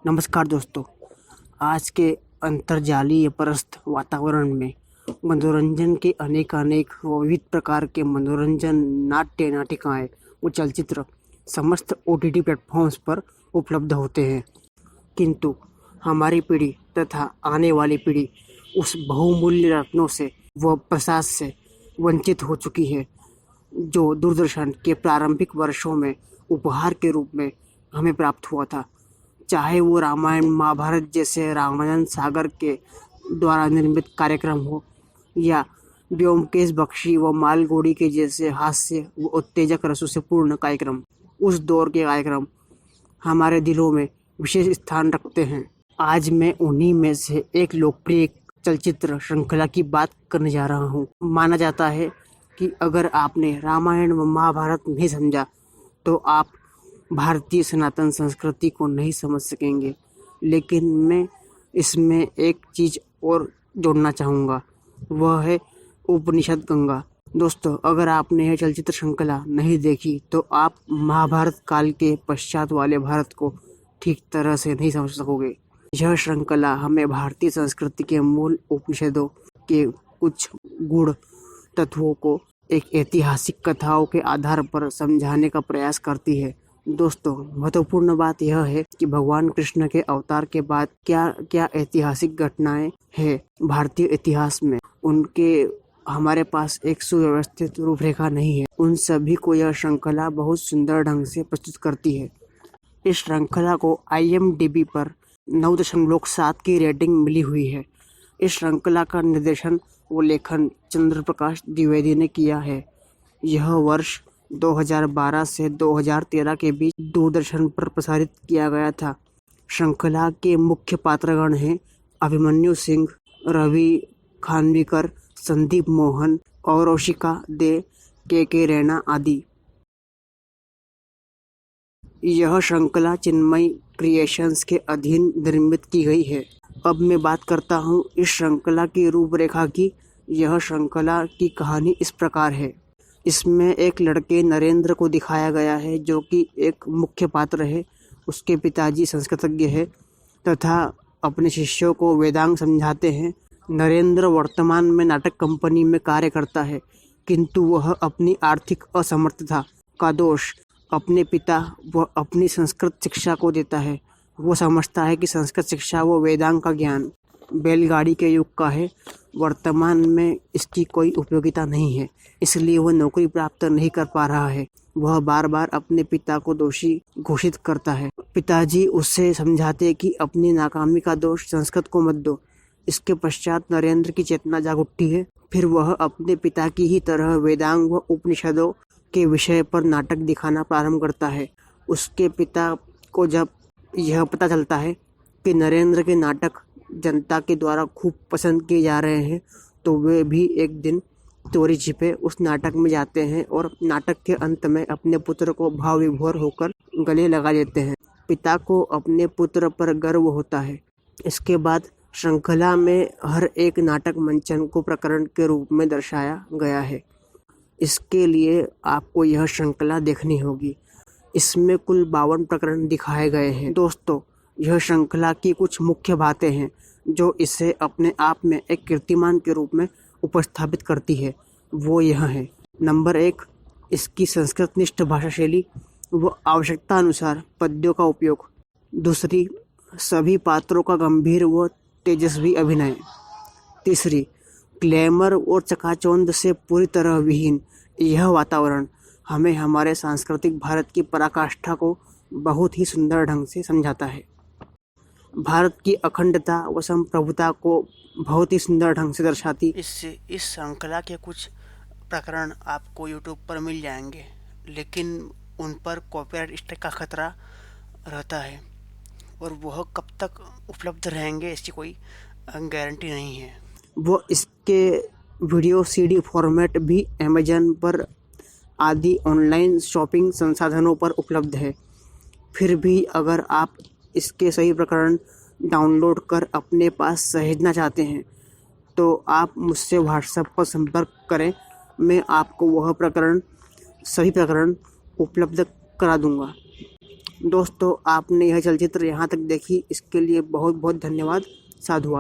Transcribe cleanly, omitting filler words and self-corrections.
नमस्कार दोस्तों। आज के अंतर्जालीय परस्थ वातावरण में मनोरंजन के अनेक व विविध प्रकार के मनोरंजन नाट्य नाटिकाएं व चलचित्र समस्त OTT प्लेटफॉर्म्स पर उपलब्ध होते हैं, किंतु हमारी पीढ़ी तथा आने वाली पीढ़ी उस बहुमूल्य रत्नों से व प्रसाद से वंचित हो चुकी है जो दूरदर्शन के प्रारंभिक वर्षों में उपहार के रूप में हमें प्राप्त हुआ था। चाहे वो रामायण महाभारत जैसे रामायण सागर के द्वारा निर्मित कार्यक्रम हो या व्योमकेश बख्शी व मालगुडी के जैसे हास्य व उत्तेजक रसों से पूर्ण कार्यक्रम। उस दौर के कार्यक्रम हमारे दिलों में विशेष स्थान रखते हैं। आज मैं उन्हीं में से एक लोकप्रिय चलचित्र श्रृंखला की बात करने जा रहा हूँ। माना जाता है कि अगर आपने रामायण व महाभारत नहीं समझा तो आप भारतीय सनातन संस्कृति को नहीं समझ सकेंगे। लेकिन मैं इसमें एक चीज़ और जोड़ना चाहूँगा, वह है उपनिषद गंगा। दोस्तों, अगर आपने यह चलचित्र श्रृंखला नहीं देखी तो आप महाभारत काल के पश्चात वाले भारत को ठीक तरह से नहीं समझ सकोगे। यह श्रृंखला हमें भारतीय संस्कृति के मूल उपनिषदों के कुछ गूढ़ तत्वों को एक ऐतिहासिक कथाओं के आधार पर समझाने का प्रयास करती है। दोस्तों, महत्वपूर्ण बात यह है कि भगवान कृष्ण के अवतार के बाद क्या क्या ऐतिहासिक घटनाएं हैं भारतीय इतिहास में, उनके हमारे पास एक सुव्यवस्थित रूपरेखा नहीं है। उन सभी को यह श्रृंखला बहुत सुंदर ढंग से प्रस्तुत करती है। इस श्रृंखला को IMDb पर 9.7 की रेटिंग मिली हुई है। इस श्रृंखला का निर्देशन व लेखन चंद्र प्रकाश द्विवेदी ने किया है। यह वर्ष 2012 से 2013 के बीच दूरदर्शन पर प्रसारित किया गया था। श्रृंखला के मुख्य पात्रगण हैं अभिमन्यु सिंह, रवि खानविकर, संदीप मोहन, औरोशिका दे, के रैना आदि। यह श्रृंखला चिन्मय क्रिएशंस के अधीन निर्मित की गई है। अब मैं बात करता हूँ इस श्रृंखला की रूपरेखा की। यह श्रृंखला की कहानी इस प्रकार है। इसमें एक लड़के नरेंद्र को दिखाया गया है जो कि एक मुख्य पात्र है। उसके पिताजी संस्कृतज्ञ है तथा अपने शिष्यों को वेदांग समझाते हैं। नरेंद्र वर्तमान में नाटक कंपनी में कार्य करता है, किंतु वह अपनी आर्थिक असमर्थता का दोष अपने पिता व अपनी संस्कृत शिक्षा को देता है। वो समझता है कि संस्कृत शिक्षा व वेदांग का ज्ञान बैलगाड़ी के युग का है, वर्तमान में इसकी कोई उपयोगिता नहीं है, इसलिए वह नौकरी प्राप्त नहीं कर पा रहा है। वह बार बार अपने पिता को दोषी घोषित करता है। पिताजी उससे समझाते कि अपनी नाकामी का दोष संस्कृत को मत दो। इसके पश्चात नरेंद्र की चेतना जाग उठती है। फिर वह अपने पिता की ही तरह वेदांग व उपनिषदों के विषय पर नाटक दिखाना प्रारंभ करता है। उसके पिता को जब यह पता चलता है कि नरेंद्र के नाटक जनता के द्वारा खूब पसंद किए जा रहे हैं, तो वे भी एक दिन चोरी छिपे उस नाटक में जाते हैं और नाटक के अंत में अपने पुत्र को भाव विभोर होकर गले लगा लेते हैं। पिता को अपने पुत्र पर गर्व होता है। इसके बाद श्रृंखला में हर एक नाटक मंचन को प्रकरण के रूप में दर्शाया गया है। इसके लिए आपको यह श्रृंखला देखनी होगी। इसमें कुल 52 प्रकरण दिखाए गए हैं। दोस्तों, यह श्रृंखला की कुछ मुख्य बातें हैं जो इसे अपने आप में एक कीर्तिमान के रूप में उपस्थापित करती है। वो यह है: नंबर 1, इसकी संस्कृतनिष्ठ भाषा शैली व आवश्यकता अनुसार पद्यों का उपयोग। दूसरी, सभी पात्रों का गंभीर व तेजस्वी अभिनय। तीसरी, ग्लैमर और चकाचौंध से पूरी तरह विहीन यह वातावरण हमें हमारे सांस्कृतिक भारत की पराकाष्ठा को बहुत ही सुंदर ढंग से समझाता है। भारत की अखंडता व संप्रभुता को बहुत ही सुंदर ढंग से दर्शाती। इससे इस श्रृंखला के कुछ प्रकरण आपको YouTube पर मिल जाएंगे, लेकिन उन पर कॉपीराइट स्ट्राइक का खतरा रहता है और वह कब तक उपलब्ध रहेंगे इसकी कोई गारंटी नहीं है। वो इसके वीडियो CD फॉर्मेट भी अमेजन पर आदि ऑनलाइन शॉपिंग संसाधनों पर उपलब्ध है। फिर भी अगर आप इसके सही प्रकरण डाउनलोड कर अपने पास सहेजना चाहते हैं तो आप मुझसे व्हाट्सएप पर संपर्क करें। मैं आपको वह सही प्रकरण उपलब्ध करा दूंगा। दोस्तों, आपने यह चलचित्र यहाँ तक देखी, इसके लिए बहुत बहुत धन्यवाद। साधुवाद।